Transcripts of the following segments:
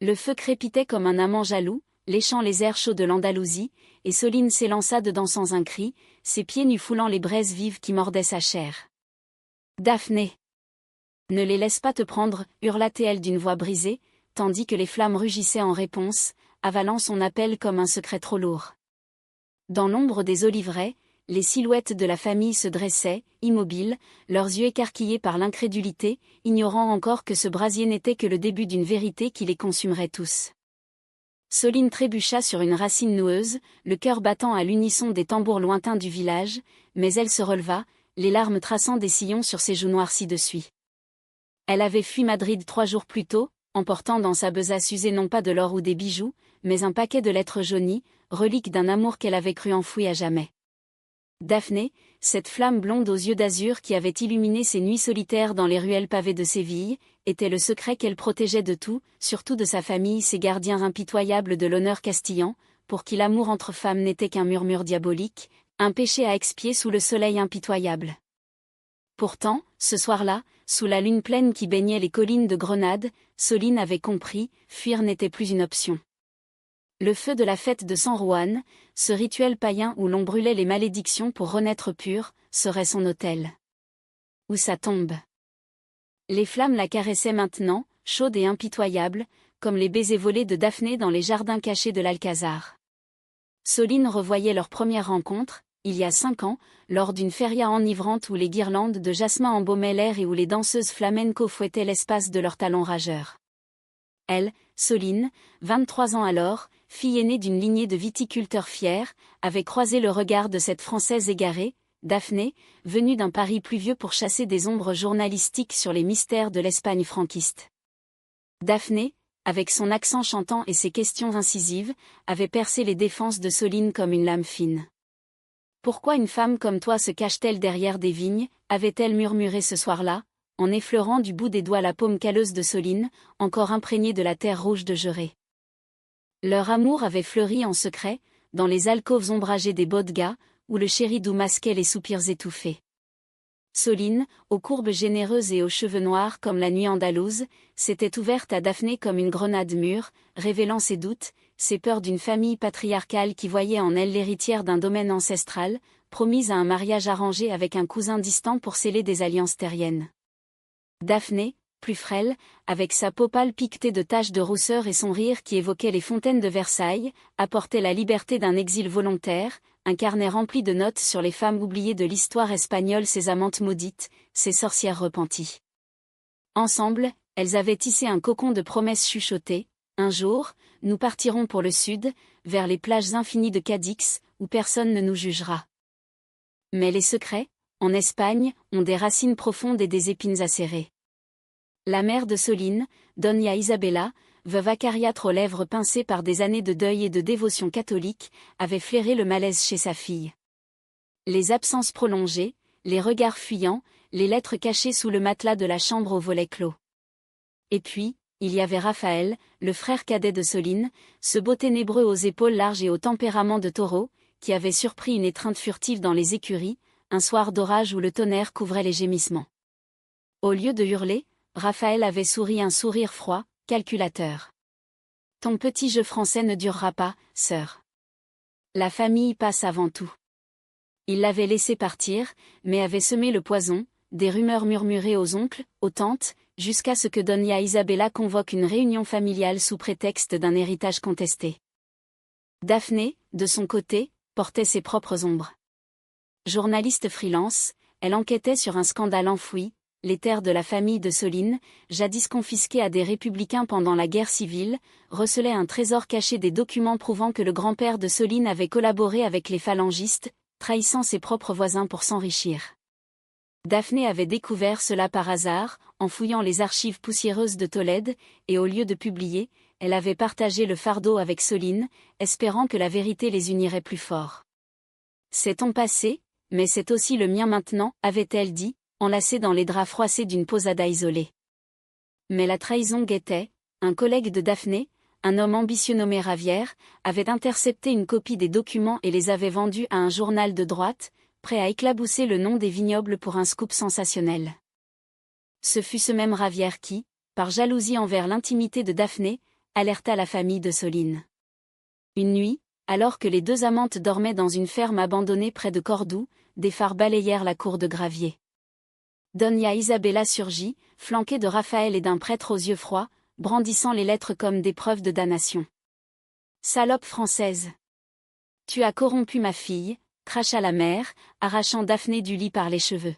Le feu crépitait comme un amant jaloux, léchant les airs chauds de l'Andalousie, et Soline s'élança dedans sans un cri, ses pieds nus foulant les braises vives qui mordaient sa chair. « Daphné! Ne les laisse pas te prendre, hurla-t-elle d'une voix brisée, tandis que les flammes rugissaient en réponse, avalant son appel comme un secret trop lourd. Dans l'ombre des oliveraies, les silhouettes de la famille se dressaient, immobiles, leurs yeux écarquillés par l'incrédulité, ignorant encore que ce brasier n'était que le début d'une vérité qui les consumerait tous. Soline trébucha sur une racine noueuse, le cœur battant à l'unisson des tambours lointains du village, mais elle se releva, les larmes traçant des sillons sur ses joues noircies de suie. Elle avait fui Madrid 3 jours plus tôt, emportant dans sa besace usée non pas de l'or ou des bijoux, mais un paquet de lettres jaunies, reliques d'un amour qu'elle avait cru enfoui à jamais. Daphné, cette flamme blonde aux yeux d'azur qui avait illuminé ses nuits solitaires dans les ruelles pavées de Séville, était le secret qu'elle protégeait de tout, surtout de sa famille, ces gardiens impitoyables de l'honneur castillan, pour qui l'amour entre femmes n'était qu'un murmure diabolique, un péché à expier sous le soleil impitoyable. Pourtant, ce soir-là, sous la lune pleine qui baignait les collines de Grenade, Soline avait compris, fuir n'était plus une option. Le feu de la fête de San Juan, ce rituel païen où l'on brûlait les malédictions pour renaître pur, serait son autel. Ou sa tombe. Les flammes la caressaient maintenant, chaudes et impitoyables, comme les baisers volés de Daphné dans les jardins cachés de l'Alcazar. Soline revoyait leur première rencontre, il y a 5 ans, lors d'une feria enivrante où les guirlandes de jasmin embaumaient l'air et où les danseuses flamenco fouettaient l'espace de leurs talons rageurs. Elle, Soline, 23 ans alors, fille aînée d'une lignée de viticulteurs fiers, avait croisé le regard de cette Française égarée, Daphné, venue d'un Paris pluvieux pour chasser des ombres journalistiques sur les mystères de l'Espagne franquiste. Daphné, avec son accent chantant et ses questions incisives, avait percé les défenses de Soline comme une lame fine. « Pourquoi une femme comme toi se cache-t-elle derrière des vignes ?» avait-elle murmuré ce soir-là, en effleurant du bout des doigts la paume calleuse de Soline, encore imprégnée de la terre rouge de Jerez. Leur amour avait fleuri en secret, dans les alcôves ombragées des bodegas, où le chéri-doux masquait les soupirs étouffés. Soline, aux courbes généreuses et aux cheveux noirs comme la nuit andalouse, s'était ouverte à Daphné comme une grenade mûre, révélant ses doutes, ses peurs d'une famille patriarcale qui voyait en elle l'héritière d'un domaine ancestral, promise à un mariage arrangé avec un cousin distant pour sceller des alliances terriennes. Daphné, plus frêle, avec sa peau pâle piquetée de taches de rousseur et son rire qui évoquait les fontaines de Versailles, apportait la liberté d'un exil volontaire, un carnet rempli de notes sur les femmes oubliées de l'histoire espagnole, ses amantes maudites, ses sorcières repenties. Ensemble, elles avaient tissé un cocon de promesses chuchotées. Un jour, nous partirons pour le sud, vers les plages infinies de Cadix, où personne ne nous jugera. Mais les secrets, en Espagne, ont des racines profondes et des épines acérées. La mère de Soline, Doña Isabella, veuve acariâtre aux lèvres pincées par des années de deuil et de dévotion catholique, avait flairé le malaise chez sa fille. Les absences prolongées, les regards fuyants, les lettres cachées sous le matelas de la chambre aux volets clos. Et puis, il y avait Raphaël, le frère cadet de Soline, ce beau ténébreux aux épaules larges et au tempérament de taureau, qui avait surpris une étreinte furtive dans les écuries, un soir d'orage où le tonnerre couvrait les gémissements. Au lieu de hurler, Raphaël avait souri un sourire froid, calculateur. « Ton petit jeu français ne durera pas, sœur. La famille passe avant tout. » Il l'avait laissé partir, mais avait semé le poison, des rumeurs murmurées aux oncles, aux tantes, jusqu'à ce que Doña Isabella convoque une réunion familiale sous prétexte d'un héritage contesté. Daphné, de son côté, portait ses propres ombres. Journaliste freelance, elle enquêtait sur un scandale enfoui, les terres de la famille de Soline, jadis confisquées à des républicains pendant la guerre civile, recelaient un trésor caché, des documents prouvant que le grand-père de Soline avait collaboré avec les phalangistes, trahissant ses propres voisins pour s'enrichir. Daphné avait découvert cela par hasard, en fouillant les archives poussiéreuses de Tolède, et au lieu de publier, elle avait partagé le fardeau avec Soline, espérant que la vérité les unirait plus fort. « C'est ton passé, mais c'est aussi le mien maintenant, » avait-elle dit, enlacée dans les draps froissés d'une posada isolée. Mais la trahison guettait. Un collègue de Daphné, un homme ambitieux nommé Ravière, avait intercepté une copie des documents et les avait vendus à un journal de droite, prêt à éclabousser le nom des vignobles pour un scoop sensationnel. Ce fut ce même Ravière qui, par jalousie envers l'intimité de Daphné, alerta la famille de Soline. Une nuit, alors que les deux amantes dormaient dans une ferme abandonnée près de Cordoue, des phares balayèrent la cour de Gravier. Dona Isabella surgit, flanquée de Raphaël et d'un prêtre aux yeux froids, brandissant les lettres comme des preuves de damnation. « Salope française! Tu as corrompu ma fille !» cracha la mère, arrachant Daphné du lit par les cheveux.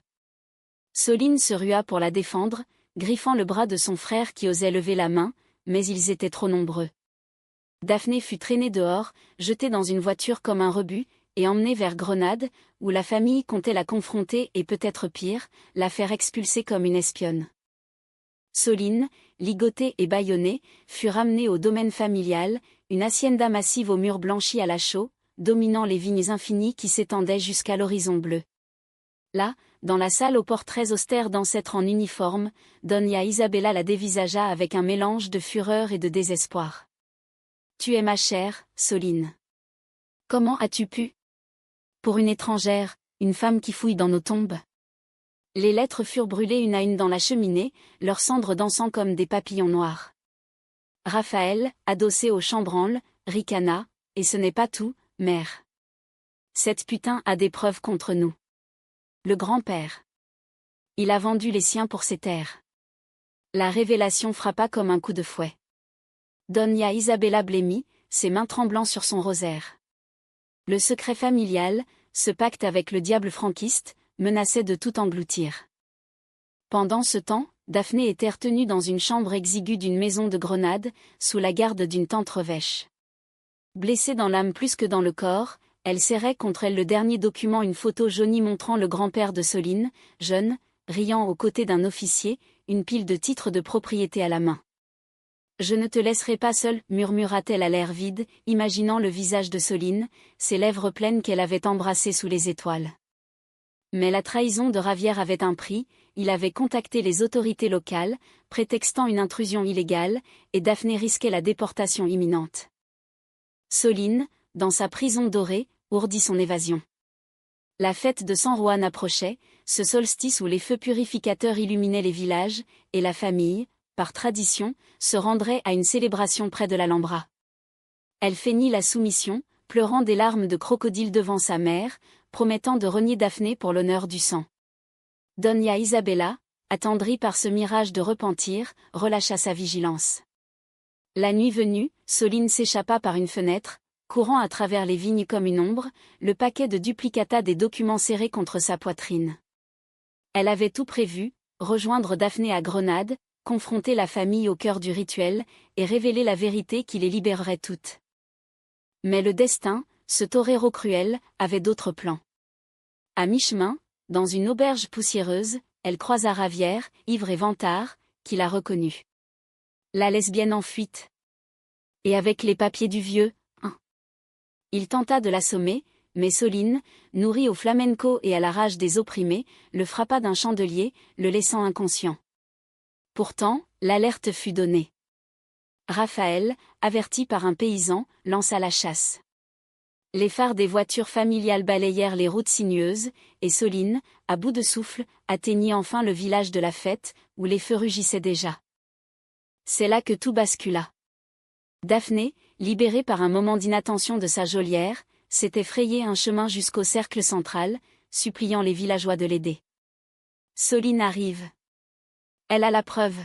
Soline se rua pour la défendre, griffant le bras de son frère qui osait lever la main, mais ils étaient trop nombreux. Daphné fut traînée dehors, jetée dans une voiture comme un rebut, et emmenée vers Grenade, où la famille comptait la confronter et peut-être pire, la faire expulser comme une espionne. Soline, ligotée et bâillonnée, fut ramenée au domaine familial, une hacienda massive aux murs blanchis à la chaux, dominant les vignes infinies qui s'étendaient jusqu'à l'horizon bleu. Là, dans la salle aux portraits austères d'ancêtres en uniforme, Dona Isabella la dévisagea avec un mélange de fureur et de désespoir. « Tu es ma chère, Soline. Comment as-tu pu? Pour une étrangère, une femme qui fouille dans nos tombes. » Les lettres furent brûlées une à une dans la cheminée, leurs cendres dansant comme des papillons noirs. Raphaël, adossé au chambranle, ricana, « Et ce n'est pas tout, mère. Cette putain a des preuves contre nous. Le grand-père. Il a vendu les siens pour ses terres. » La révélation frappa comme un coup de fouet. Dona Isabella blêmit, ses mains tremblant sur son rosaire. Le secret familial, ce pacte avec le diable franquiste, menaçait de tout engloutir. Pendant ce temps, Daphné était retenue dans une chambre exiguë d'une maison de Grenade, sous la garde d'une tante revêche. Blessée dans l'âme plus que dans le corps, elle serrait contre elle le dernier document, une photo jaunie montrant le grand-père de Soline, jeune, riant aux côtés d'un officier, une pile de titres de propriété à la main. « Je ne te laisserai pas seule, murmura-t-elle à l'air vide, imaginant le visage de Soline, ses lèvres pleines qu'elle avait embrassées sous les étoiles. Mais la trahison de Ravière avait un prix, il avait contacté les autorités locales, prétextant une intrusion illégale, et Daphné risquait la déportation imminente. Soline, dans sa prison dorée, ourdit son évasion. La fête de San Juan approchait, ce solstice où les feux purificateurs illuminaient les villages, et la famille, par tradition, se rendrait à une célébration près de l'Alhambra. Elle feignit la soumission, pleurant des larmes de crocodile devant sa mère, promettant de renier Daphné pour l'honneur du sang. Dona Isabella, attendrie par ce mirage de repentir, relâcha sa vigilance. La nuit venue, Soline s'échappa par une fenêtre, courant à travers les vignes comme une ombre, le paquet de duplicata des documents serrés contre sa poitrine. Elle avait tout prévu, rejoindre Daphné à Grenade, confronter la famille au cœur du rituel, et révéler la vérité qui les libérerait toutes. Mais le destin, ce torero cruel, avait d'autres plans. À mi-chemin, dans une auberge poussiéreuse, elle croisa Ravière, ivre et vantard, qui la reconnut. La lesbienne en fuite. Et avec les papiers du vieux, hein. Il tenta de l'assommer, mais Soline, nourrie au flamenco et à la rage des opprimés, le frappa d'un chandelier, le laissant inconscient. Pourtant, l'alerte fut donnée. Raphaël, averti par un paysan, lança la chasse. Les phares des voitures familiales balayèrent les routes sinueuses, et Soline, à bout de souffle, atteignit enfin le village de la fête, où les feux rugissaient déjà. C'est là que tout bascula. Daphné, libérée par un moment d'inattention de sa geôlière, s'était frayé un chemin jusqu'au cercle central, suppliant les villageois de l'aider. Soline arrive. Elle a la preuve.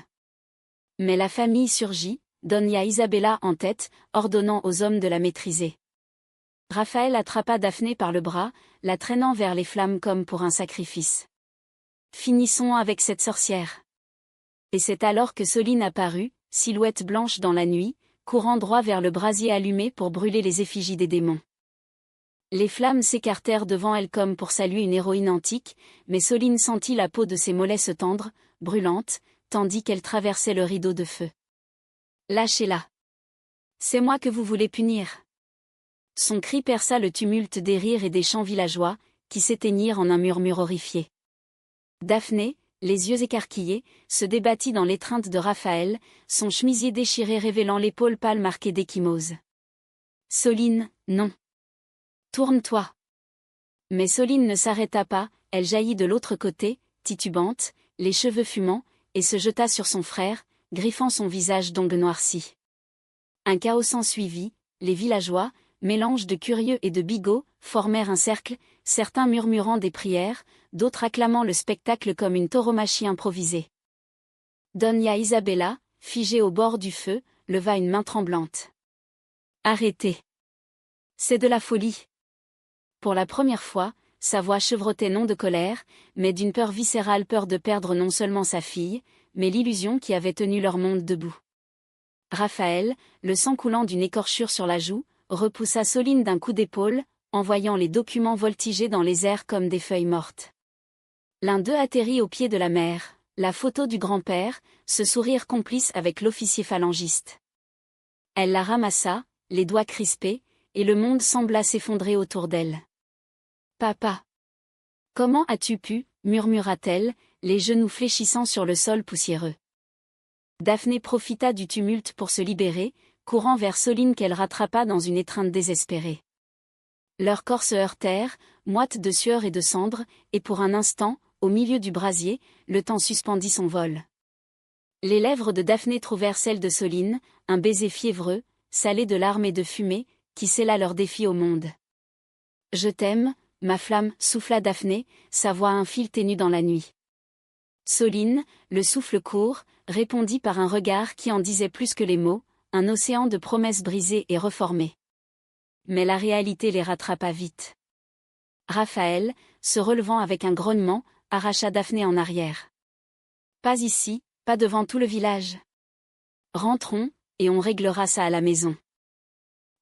Mais la famille surgit, Dona Isabella en tête, ordonnant aux hommes de la maîtriser. Raphaël attrapa Daphné par le bras, la traînant vers les flammes comme pour un sacrifice. Finissons avec cette sorcière. Et c'est alors que Soline apparut, silhouette blanche dans la nuit, courant droit vers le brasier allumé pour brûler les effigies des démons. Les flammes s'écartèrent devant elle comme pour saluer une héroïne antique, mais Soline sentit la peau de ses mollets se tendre, brûlante, tandis qu'elle traversait le rideau de feu. « Lâchez-la. C'est moi que vous voulez punir. » Son cri perça le tumulte des rires et des chants villageois, qui s'éteignirent en un murmure horrifié. Daphné, les yeux écarquillés, se débattit dans l'étreinte de Raphaël, son chemisier déchiré révélant l'épaule pâle marquée d'échymose. « Soline, non. Tourne-toi. » Mais Soline ne s'arrêta pas, elle jaillit de l'autre côté, titubante, les cheveux fumants, et se jeta sur son frère, griffant son visage d'ongles noircis. Un chaos s'ensuivit, les villageois, mélange de curieux et de bigots, formèrent un cercle, certains murmurant des prières, d'autres acclamant le spectacle comme une tauromachie improvisée. Doña Isabella, figée au bord du feu, leva une main tremblante. « Arrêtez. C'est de la folie. » Pour la première fois, sa voix chevrotait non de colère, mais d'une peur viscérale, peur de perdre non seulement sa fille, mais l'illusion qui avait tenu leur monde debout. Raphaël, le sang coulant d'une écorchure sur la joue, repoussa Soline d'un coup d'épaule, en voyant les documents voltiger dans les airs comme des feuilles mortes. L'un d'eux atterrit au pied de la mère, la photo du grand-père, ce sourire complice avec l'officier phalangiste. Elle la ramassa, les doigts crispés, et le monde sembla s'effondrer autour d'elle. « Papa! Comment as-tu pu » murmura-t-elle, les genoux fléchissant sur le sol poussiéreux. Daphné profita du tumulte pour se libérer, courant vers Soline qu'elle rattrapa dans une étreinte désespérée. Leurs corps se heurtèrent, moites de sueur et de cendres, et pour un instant, au milieu du brasier, le temps suspendit son vol. Les lèvres de Daphné trouvèrent celles de Soline, un baiser fiévreux, salé de larmes et de fumée, qui scella leur défi au monde. « Je t'aime, ma flamme » souffla Daphné, sa voix un fil ténu dans la nuit. Soline, le souffle court, répondit par un regard qui en disait plus que les mots, un océan de promesses brisées et reformées. Mais la réalité les rattrapa vite. Raphaël, se relevant avec un grognement, arracha Daphné en arrière. « Pas ici, pas devant tout le village. Rentrons, et on réglera ça à la maison. »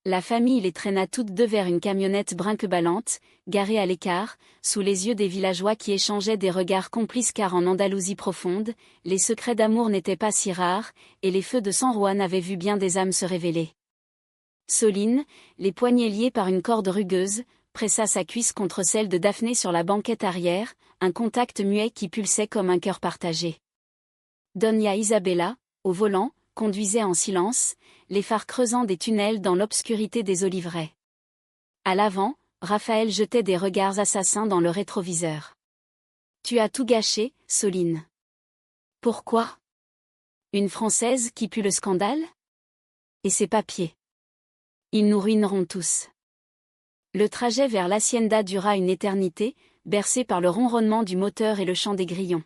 La famille les traîna toutes deux vers une camionnette brinque-ballante, garée à l'écart, sous les yeux des villageois qui échangeaient des regards complices car en Andalousie profonde, les secrets d'amour n'étaient pas si rares, et les feux de San Juan avaient vu bien des âmes se révéler. Soline, les poignets liés par une corde rugueuse, pressa sa cuisse contre celle de Daphné sur la banquette arrière, un contact muet qui pulsait comme un cœur partagé. Doña Isabella, au volant, conduisait en silence, les phares creusant des tunnels dans l'obscurité des oliveraies. À l'avant, Raphaël jetait des regards assassins dans le rétroviseur. « Tu as tout gâché, Soline. »« Pourquoi ? Une Française qui pue le scandale ? Et ses papiers. Ils nous ruineront tous. » Le trajet vers l'hacienda dura une éternité, bercé par le ronronnement du moteur et le chant des grillons.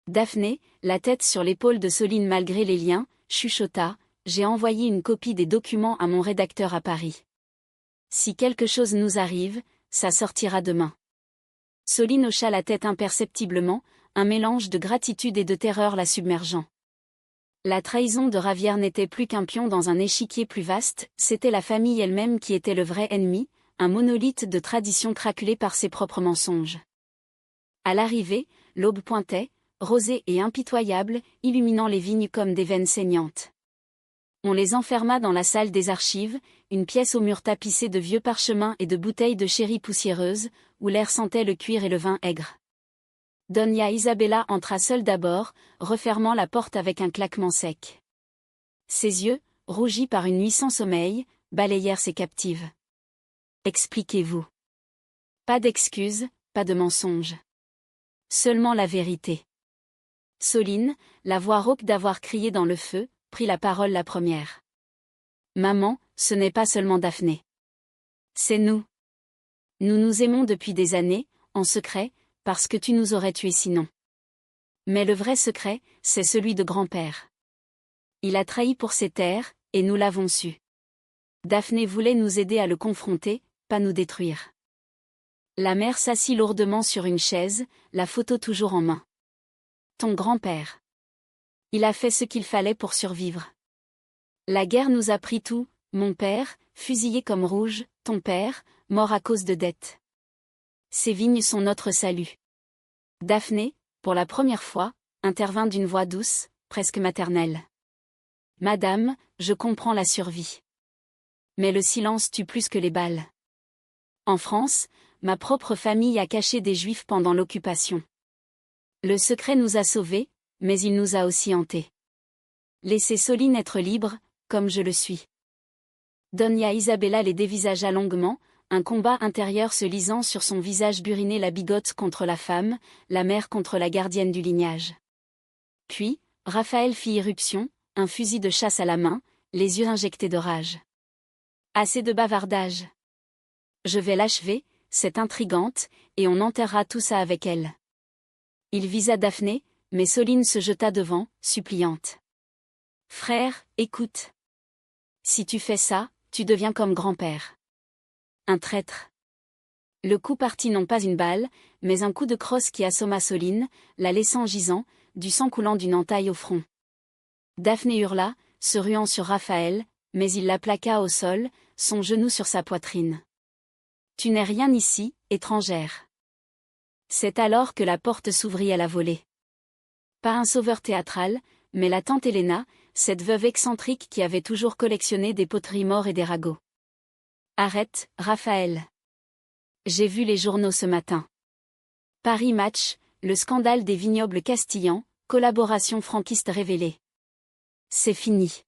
Daphné, la tête sur l'épaule de Soline malgré les liens, chuchota, « J'ai envoyé une copie des documents à mon rédacteur à Paris. Si quelque chose nous arrive, ça sortira demain. » Soline hocha la tête imperceptiblement, un mélange de gratitude et de terreur la submergeant. La trahison de Ravière n'était plus qu'un pion dans un échiquier plus vaste, c'était la famille elle-même qui était le vrai ennemi, un monolithe de tradition craquelé par ses propres mensonges. À l'arrivée, l'aube pointait, rosée et impitoyable, illuminant les vignes comme des veines saignantes. On les enferma dans la salle des archives, une pièce aux murs tapissés de vieux parchemins et de bouteilles de sherry poussiéreuses, où l'air sentait le cuir et le vin aigre. Doña Isabella entra seule d'abord, refermant la porte avec un claquement sec. Ses yeux, rougis par une nuit sans sommeil, balayèrent ses captives. « Expliquez-vous. » Pas d'excuses, pas de mensonges. Seulement la vérité. Soline, la voix rauque d'avoir crié dans le feu, prit la parole la première. « Maman, ce n'est pas seulement Daphné. C'est nous. Nous nous aimons depuis des années, en secret, parce que tu nous aurais tués sinon. Mais le vrai secret, c'est celui de grand-père. Il a trahi pour ses terres, et nous l'avons su. Daphné voulait nous aider à le confronter, pas nous détruire. » La mère s'assit lourdement sur une chaise, la photo toujours en main. « Ton grand-père. Il a fait ce qu'il fallait pour survivre. La guerre nous a pris tout, mon père, fusillé comme rouge, ton père, mort à cause de dettes. Ces vignes sont notre salut. » Daphné, pour la première fois, intervint d'une voix douce, presque maternelle. « Madame, je comprends la survie. Mais le silence tue plus que les balles. En France, ma propre famille a caché des Juifs pendant l'occupation. Le secret nous a sauvés, mais il nous a aussi hantés. Laissez Soline être libre, comme je le suis. » Doña Isabella les dévisagea longuement, un combat intérieur se lisant sur son visage buriné, la bigote contre la femme, la mère contre la gardienne du lignage. Puis, Raphaël fit irruption, un fusil de chasse à la main, les yeux injectés de rage. Assez de bavardage. Je vais l'achever, cette intrigante, et on enterrera tout ça avec elle. Il visa Daphné, mais Soline se jeta devant, suppliante. Frère, écoute. Si tu fais ça, tu deviens comme grand-père. Un traître. Le coup partit non pas une balle, mais un coup de crosse qui assomma Soline, la laissant gisant, du sang coulant d'une entaille au front. Daphné hurla, se ruant sur Raphaël, mais il la plaqua au sol, son genou sur sa poitrine. Tu n'es rien ici, étrangère. C'est alors que la porte s'ouvrit à la volée. Pas un sauveur théâtral, mais la tante Helena, cette veuve excentrique qui avait toujours collectionné des poteries morts et des ragots. Arrête, Raphaël. J'ai vu les journaux ce matin. Paris Match, le scandale des vignobles castillans, collaboration franquiste révélée. C'est fini.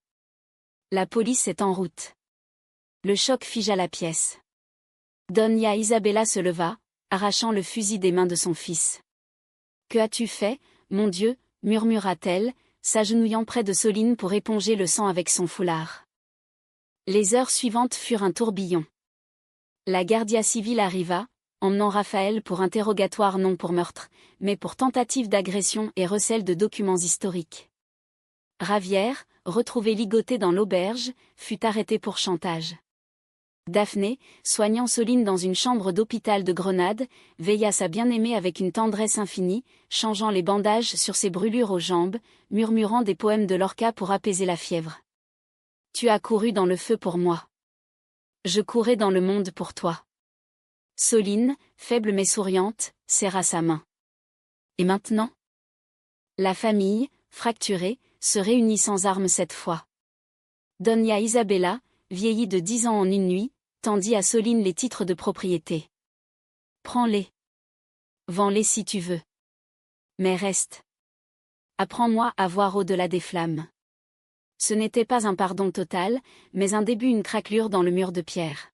La police est en route. Le choc figea la pièce. Doña Isabella se leva, arrachant le fusil des mains de son fils. Que as-tu fait, mon Dieu, murmura-t-elle, s'agenouillant près de Soline pour éponger le sang avec son foulard. Les heures suivantes furent un tourbillon. La Guardia civile arriva, emmenant Raphaël pour interrogatoire non pour meurtre, mais pour tentative d'agression et recel de documents historiques. Ravière, retrouvé ligoté dans l'auberge, fut arrêté pour chantage. Daphné, soignant Soline dans une chambre d'hôpital de Grenade, veilla sa bien-aimée avec une tendresse infinie, changeant les bandages sur ses brûlures aux jambes, murmurant des poèmes de Lorca pour apaiser la fièvre. Tu as couru dans le feu pour moi. Je courais dans le monde pour toi. Soline, faible mais souriante, serra sa main. Et maintenant? La famille, fracturée, se réunit sans armes cette fois. Doña Isabella, vieillie de 10 ans en une nuit, tendit à Soline les titres de propriété. Prends-les. Vends-les si tu veux. Mais reste. Apprends-moi à voir au-delà des flammes. Ce n'était pas un pardon total, mais un début, une craquelure dans le mur de pierre.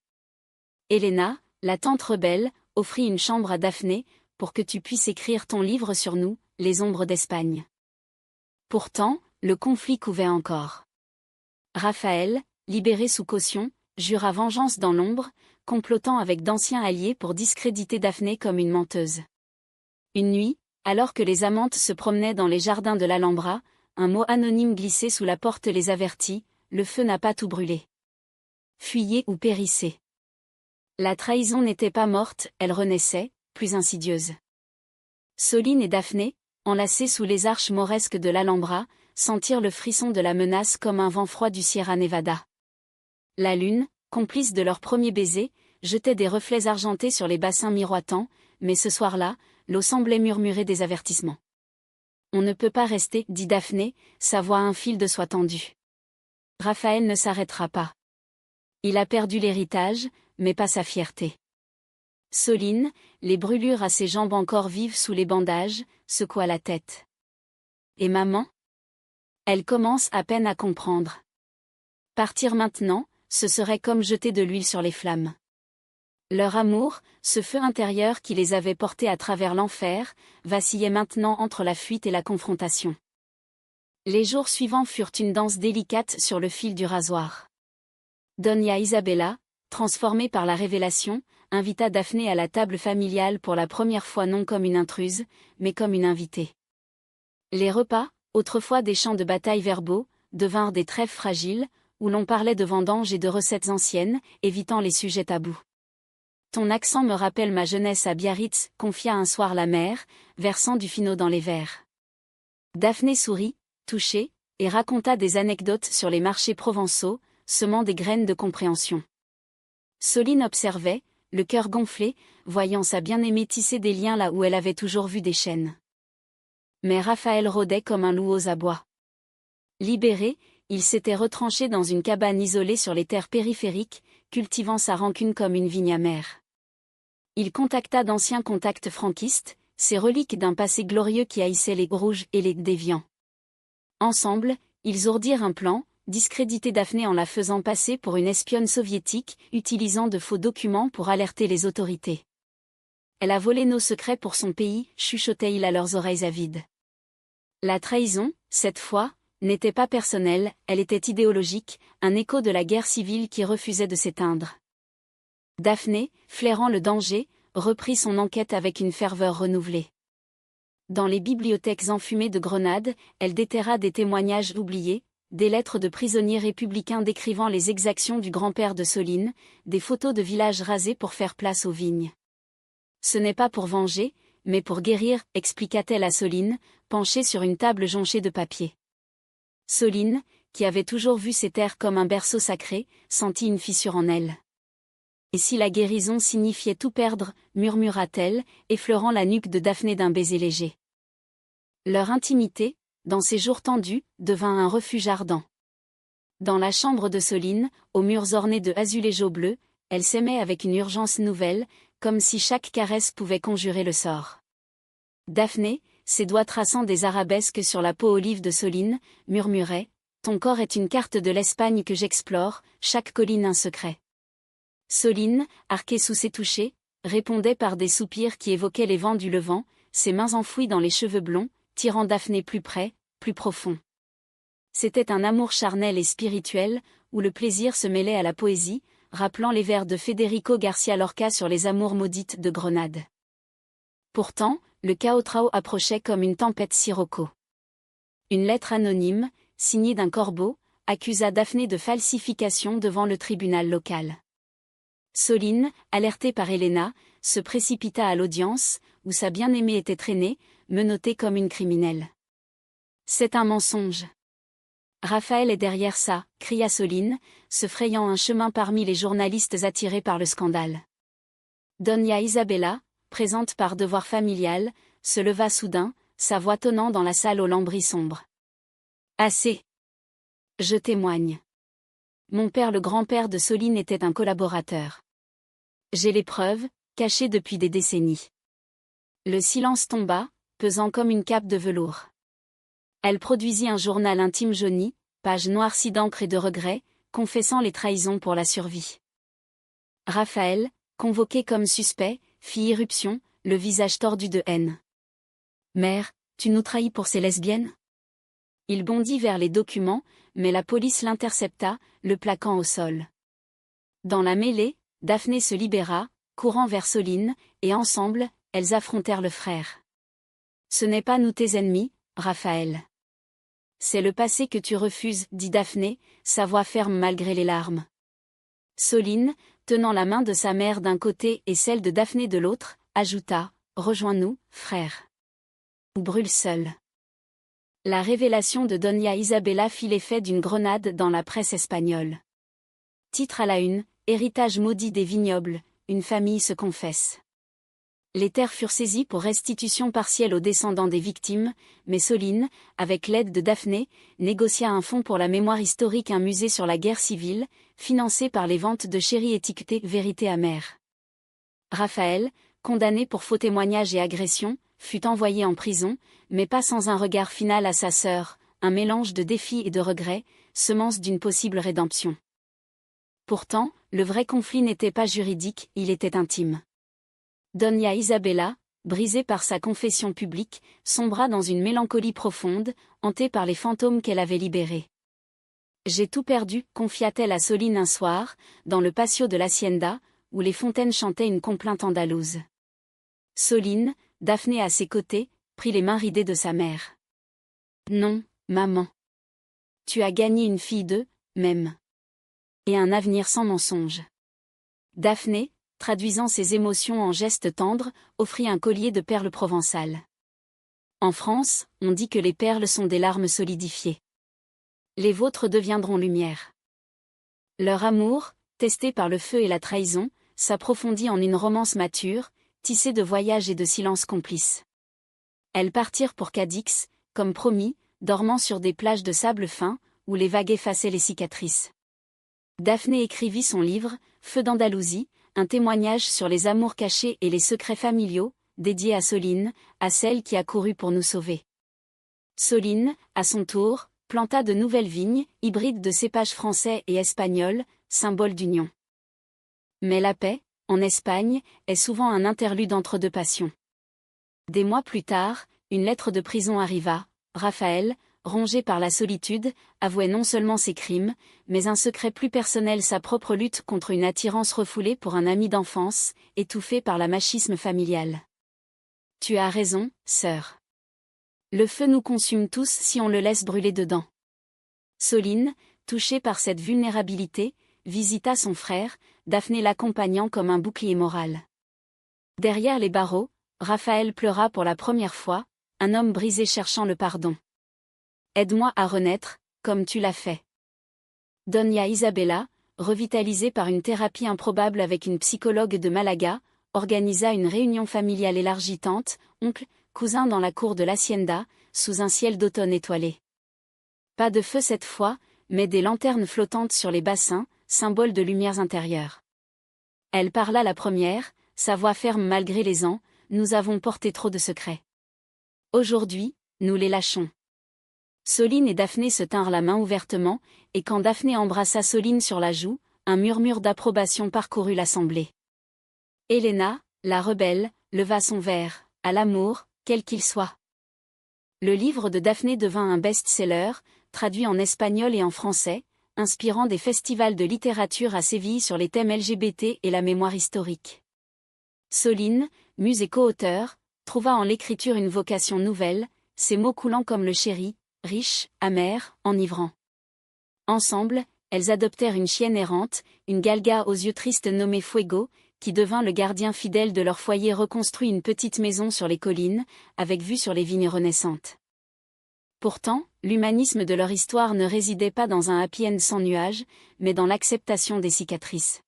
Helena, la tante rebelle, offrit une chambre à Daphné, pour que tu puisses écrire ton livre sur nous, les ombres d'Espagne. Pourtant, le conflit couvait encore. Raphaël, libéré sous caution, jura vengeance dans l'ombre, complotant avec d'anciens alliés pour discréditer Daphné comme une menteuse. Une nuit, alors que les amantes se promenaient dans les jardins de l'Alhambra, un mot anonyme glissé sous la porte les avertit, le feu n'a pas tout brûlé. Fuyez ou périssez. La trahison n'était pas morte, elle renaissait, plus insidieuse. Soline et Daphné, enlacées sous les arches mauresques de l'Alhambra, sentirent le frisson de la menace comme un vent froid du Sierra Nevada. La lune, complice de leur premier baiser, jetait des reflets argentés sur les bassins miroitants, mais ce soir-là, l'eau semblait murmurer des avertissements. On ne peut pas rester, dit Daphné, sa voix un fil de soie tendue. Raphaël ne s'arrêtera pas. Il a perdu l'héritage, mais pas sa fierté. Soline, les brûlures à ses jambes encore vives sous les bandages, secoua la tête. Et maman? Elle commence à peine à comprendre. Partir maintenant, ce serait comme jeter de l'huile sur les flammes. Leur amour, ce feu intérieur qui les avait portés à travers l'enfer, vacillait maintenant entre la fuite et la confrontation. Les jours suivants furent une danse délicate sur le fil du rasoir. Doña Isabella, transformée par la révélation, invita Daphné à la table familiale pour la première fois non comme une intruse, mais comme une invitée. Les repas, autrefois des champs de bataille verbaux, devinrent des trêves fragiles, où l'on parlait de vendanges et de recettes anciennes, évitant les sujets tabous. Ton accent me rappelle ma jeunesse à Biarritz, confia un soir la mère, versant du finot dans les verres. Daphné sourit, touchée, et raconta des anecdotes sur les marchés provençaux, semant des graines de compréhension. Soline observait, le cœur gonflé, voyant sa bien-aimée tisser des liens là où elle avait toujours vu des chaînes. Mais Raphaël rôdait comme un loup aux abois. Libéré, il s'était retranché dans une cabane isolée sur les terres périphériques, cultivant sa rancune comme une vigne amère. Il contacta d'anciens contacts franquistes, ces reliques d'un passé glorieux qui haïssait les rouges et les déviants. Ensemble, ils ourdirent un plan, discréditer Daphné en la faisant passer pour une espionne soviétique, utilisant de faux documents pour alerter les autorités. Elle a volé nos secrets pour son pays, chuchotait-il à leurs oreilles avides. La trahison, cette fois, n'était pas personnelle, elle était idéologique, un écho de la guerre civile qui refusait de s'éteindre. Daphné, flairant le danger, reprit son enquête avec une ferveur renouvelée. Dans les bibliothèques enfumées de Grenade, elle déterra des témoignages oubliés, des lettres de prisonniers républicains décrivant les exactions du grand-père de Soline, des photos de villages rasés pour faire place aux vignes. Ce n'est pas pour venger, mais pour guérir, expliqua-t-elle à Soline, penchée sur une table jonchée de papier. Soline, qui avait toujours vu ces terres comme un berceau sacré, sentit une fissure en elle. Et si la guérison signifiait tout perdre, murmura-t-elle, effleurant la nuque de Daphné d'un baiser léger. Leur intimité, dans ces jours tendus, devint un refuge ardent. Dans la chambre de Soline, aux murs ornés de azuléjo bleu, elle s'aimait avec une urgence nouvelle, comme si chaque caresse pouvait conjurer le sort. Daphné, ses doigts traçant des arabesques sur la peau olive de Soline, murmurait « Ton corps est une carte de l'Espagne que j'explore, chaque colline un secret. » Soline, arquée sous ses touchés, répondait par des soupirs qui évoquaient les vents du Levant, ses mains enfouies dans les cheveux blonds, tirant Daphné plus près, plus profond. C'était un amour charnel et spirituel, où le plaisir se mêlait à la poésie, rappelant les vers de Federico Garcia Lorca sur les amours maudites de Grenade. Pourtant, le chaos approchait comme une tempête sirocco. Une lettre anonyme, signée d'un corbeau, accusa Daphné de falsification devant le tribunal local. Soline, alertée par Helena, se précipita à l'audience, où sa bien-aimée était traînée, menottée comme une criminelle. « C'est un mensonge. Raphaël est derrière ça, » cria Soline, se frayant un chemin parmi les journalistes attirés par le scandale. Doña Isabella, présente par devoir familial, se leva soudain, sa voix tonnant dans la salle aux lambris sombres. « Assez. Je témoigne. Mon père le grand-père de Soline était un collaborateur. J'ai les preuves, cachées depuis des décennies. » Le silence tomba, pesant comme une cape de velours. Elle produisit un journal intime jauni, pages noircies d'encre et de regrets, confessant les trahisons pour la survie. Raphaël, convoqué comme suspect, fit irruption, le visage tordu de haine. « Mère, tu nous trahis pour ces lesbiennes ?» Il bondit vers les documents, mais la police l'intercepta, le plaquant au sol. Dans la mêlée, Daphné se libéra, courant vers Soline, et ensemble, elles affrontèrent le frère. « Ce n'est pas nous tes ennemis, Raphaël. C'est le passé que tu refuses, » dit Daphné, sa voix ferme malgré les larmes. Soline, tenant la main de sa mère d'un côté et celle de Daphné de l'autre, ajouta « Rejoins-nous, frère. Ou brûle seul. » La révélation de Doña Isabella fit l'effet d'une grenade dans la presse espagnole. Titre à la une, héritage maudit des vignobles, une famille se confesse. Les terres furent saisies pour restitution partielle aux descendants des victimes, mais Soline, avec l'aide de Daphné, négocia un fonds pour la mémoire historique, un musée sur la guerre civile, financé par les ventes de sherry étiqueté « Vérité amère ». Raphaël, condamné pour faux témoignages et agression, fut envoyé en prison, mais pas sans un regard final à sa sœur, un mélange de défis et de regrets, semence d'une possible rédemption. Pourtant, le vrai conflit n'était pas juridique, il était intime. Doña Isabella, brisée par sa confession publique, sombra dans une mélancolie profonde, hantée par les fantômes qu'elle avait libérés. « J'ai tout perdu », confia-t-elle à Soline un soir, dans le patio de l'hacienda, où les fontaines chantaient une complainte andalouse. Soline, Daphné à ses côtés, prit les mains ridées de sa mère. « Non, maman. Tu as gagné une fille de, même. Et un avenir sans mensonge. » Daphné, traduisant ses émotions en gestes tendres, offrit un collier de perles provençales. En France, on dit que les perles sont des larmes solidifiées. Les vôtres deviendront lumière. Leur amour, testé par le feu et la trahison, s'approfondit en une romance mature, tissée de voyages et de silences complices. Elles partirent pour Cadix, comme promis, dormant sur des plages de sable fin, où les vagues effaçaient les cicatrices. Daphné écrivit son livre, Feu d'Andalousie, un témoignage sur les amours cachés et les secrets familiaux, dédié à Soline, à celle qui a couru pour nous sauver. Soline, à son tour, planta de nouvelles vignes, hybrides de cépages français et espagnols, symbole d'union. Mais la paix, en Espagne, est souvent un interlude entre deux passions. Des mois plus tard, une lettre de prison arriva. Raphaël, rongée par la solitude, avouait non seulement ses crimes, mais un secret plus personnel, sa propre lutte contre une attirance refoulée pour un ami d'enfance, étouffée par la machisme familial. Tu as raison, sœur. Le feu nous consume tous si on le laisse brûler dedans. Soline, touchée par cette vulnérabilité, visita son frère, Daphné l'accompagnant comme un bouclier moral. Derrière les barreaux, Raphaël pleura pour la première fois, un homme brisé cherchant le pardon. Aide-moi à renaître, comme tu l'as fait. Doña Isabella, revitalisée par une thérapie improbable avec une psychologue de Malaga, organisa une réunion familiale élargie, tante, oncle, cousin dans la cour de l'hacienda, sous un ciel d'automne étoilé. Pas de feu cette fois, mais des lanternes flottantes sur les bassins, symbole de lumières intérieures. Elle parla la première, sa voix ferme malgré les ans, nous avons porté trop de secrets. Aujourd'hui, nous les lâchons. Soline et Daphné se tinrent la main ouvertement, et quand Daphné embrassa Soline sur la joue, un murmure d'approbation parcourut l'assemblée. Helena, la rebelle, leva son verre, à l'amour, quel qu'il soit. Le livre de Daphné devint un best-seller, traduit en espagnol et en français, inspirant des festivals de littérature à Séville sur les thèmes LGBT et la mémoire historique. Soline, muse et co-auteur, trouva en l'écriture une vocation nouvelle, ses mots coulant comme le sherry, riche, amer, enivrant. Ensemble, elles adoptèrent une chienne errante, une galga aux yeux tristes nommée Fuego, qui devint le gardien fidèle de leur foyer, reconstruit une petite maison sur les collines, avec vue sur les vignes renaissantes. Pourtant, l'humanisme de leur histoire ne résidait pas dans un happy end sans nuages, mais dans l'acceptation des cicatrices.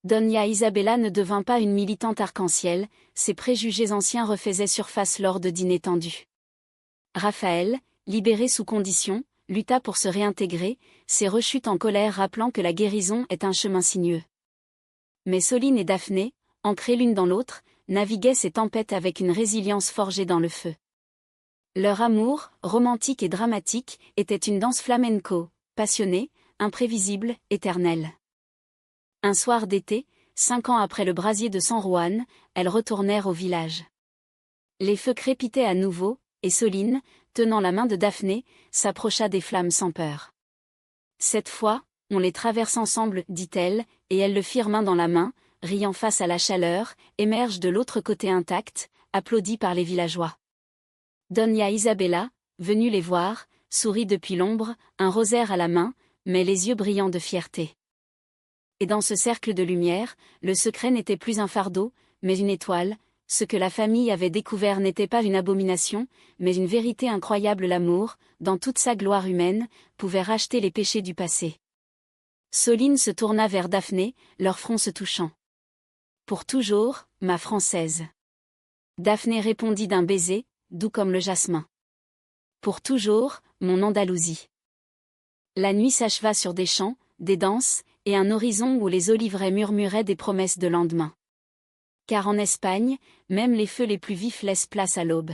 Doña Isabella ne devint pas une militante arc-en-ciel, ses préjugés anciens refaisaient surface lors de dîners tendus. Raphaël, libéré sous condition, lutta pour se réintégrer, ses rechutes en colère rappelant que la guérison est un chemin sinueux. Mais Soline et Daphné, ancrées l'une dans l'autre, naviguaient ces tempêtes avec une résilience forgée dans le feu. Leur amour, romantique et dramatique, était une danse flamenco, passionnée, imprévisible, éternelle. Un soir d'été, 5 ans après le brasier de San Juan, elles retournèrent au village. Les feux crépitaient à nouveau, et Soline, tenant la main de Daphné, s'approcha des flammes sans peur. Cette fois, on les traverse ensemble, dit-elle, et elles le firent main dans la main, riant face à la chaleur, émergent de l'autre côté intacts, applaudis par les villageois. Doña Isabella, venue les voir, sourit depuis l'ombre, un rosaire à la main, mais les yeux brillants de fierté. Et dans ce cercle de lumière, le secret n'était plus un fardeau, mais une étoile. Ce que la famille avait découvert n'était pas une abomination, mais une vérité incroyable. L'amour, dans toute sa gloire humaine, pouvait racheter les péchés du passé. Soline se tourna vers Daphné, leur front se touchant. Pour toujours, ma Française. Daphné répondit d'un baiser, doux comme le jasmin. Pour toujours, mon Andalousie. La nuit s'acheva sur des chants, des danses, et un horizon où les oliveraies murmuraient des promesses de lendemain. Car en Espagne, même les feux les plus vifs laissent place à l'aube.